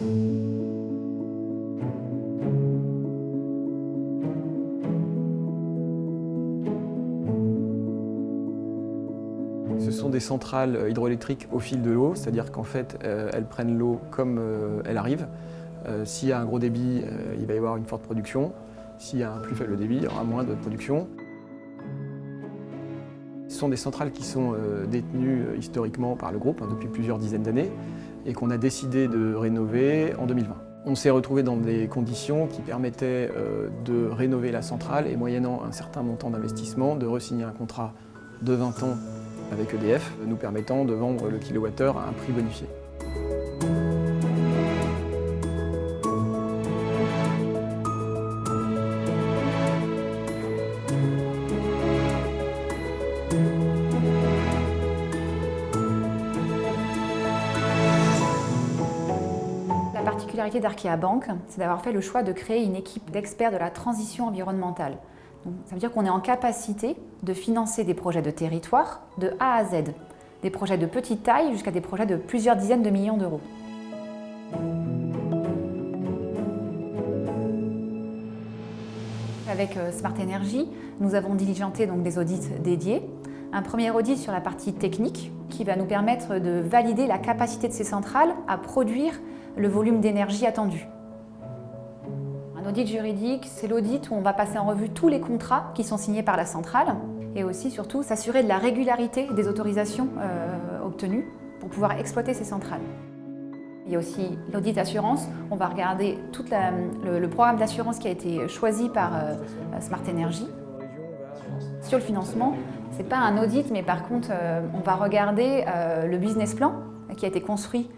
Ce sont des centrales hydroélectriques au fil de l'eau, c'est-à-dire qu'en fait, elles prennent l'eau comme elle arrive. S'il y a un gros débit, il va y avoir une forte production. S'il y a un plus faible débit, il y aura moins de production. Ce sont des centrales qui sont détenues historiquement par le groupe depuis plusieurs dizaines d'années et qu'on a décidé de rénover en 2020. On s'est retrouvé dans des conditions qui permettaient de rénover la centrale et moyennant un certain montant d'investissement, de re-signer un contrat de 20 ans avec EDF, nous permettant de vendre le kilowattheure à un prix bonifié. La particularité d'Arkea Bank, c'est d'avoir fait le choix de créer une équipe d'experts de la transition environnementale. Donc, ça veut dire qu'on est en capacité de financer des projets de territoire de A à Z, des projets de petite taille jusqu'à des projets de plusieurs dizaines de millions d'euros. Avec Smart Energy, nous avons diligenté donc des audits dédiés. Un premier audit sur la partie technique qui va nous permettre de valider la capacité de ces centrales à produire le volume d'énergie attendu. Un audit juridique, c'est l'audit où on va passer en revue tous les contrats qui sont signés par la centrale et aussi surtout s'assurer de la régularité des autorisations obtenues pour pouvoir exploiter ces centrales. Il y a aussi l'audit assurance, on va regarder tout le programme d'assurance qui a été choisi par Smart Energy. Sur le financement, ce n'est pas un audit, mais par contre, on va regarder le business plan qui a été construit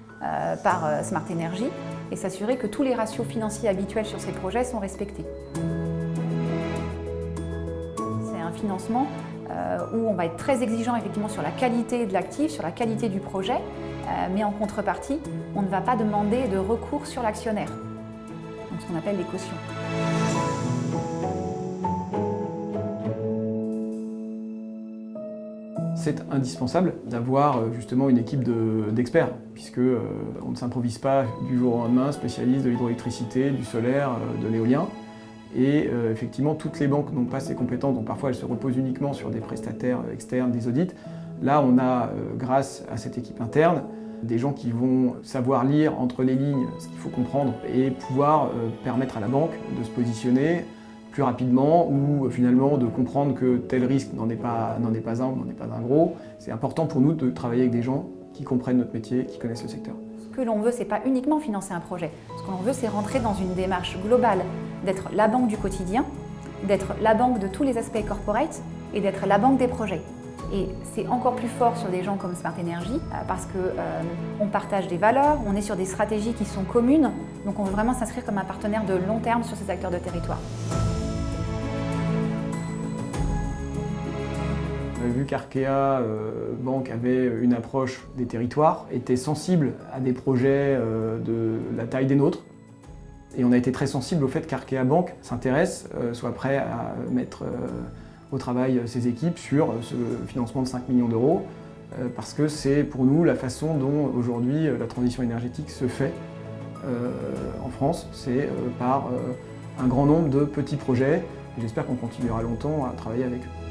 par Smart Energy et s'assurer que tous les ratios financiers habituels sur ces projets sont respectés. C'est un financement où on va être très exigeant effectivement sur la qualité de l'actif, sur la qualité du projet, mais en contrepartie, on ne va pas demander de recours sur l'actionnaire, donc ce qu'on appelle les cautions. C'est indispensable d'avoir justement une équipe d'experts, puisque on ne s'improvise pas du jour au lendemain spécialiste de l'hydroélectricité, du solaire, de l'éolien. Et effectivement, toutes les banques n'ont pas ces compétences, donc parfois elles se reposent uniquement sur des prestataires externes, des audits. Là, on a, grâce à cette équipe interne, des gens qui vont savoir lire entre les lignes ce qu'il faut comprendre et pouvoir permettre à la banque de se positionner plus rapidement ou finalement de comprendre que tel risque n'en est pas un ou n'en est pas un gros. C'est important pour nous de travailler avec des gens qui comprennent notre métier, qui connaissent le secteur. Ce que l'on veut, c'est pas uniquement financer un projet. Ce que l'on veut, c'est rentrer dans une démarche globale, d'être la banque du quotidien, d'être la banque de tous les aspects corporate et d'être la banque des projets. Et c'est encore plus fort sur des gens comme Smart Energy parce qu'on partage des valeurs, on est sur des stratégies qui sont communes, donc on veut vraiment s'inscrire comme un partenaire de long terme sur ces acteurs de territoire. Vu qu'Arkea Bank avait une approche des territoires, était sensible à des projets de la taille des nôtres. Et on a été très sensible au fait qu'Arkea Bank s'intéresse, soit prêt à mettre au travail ses équipes sur ce financement de 5 millions d'euros, parce que c'est pour nous la façon dont aujourd'hui la transition énergétique se fait en France. C'est par un grand nombre de petits projets. J'espère qu'on continuera longtemps à travailler avec eux.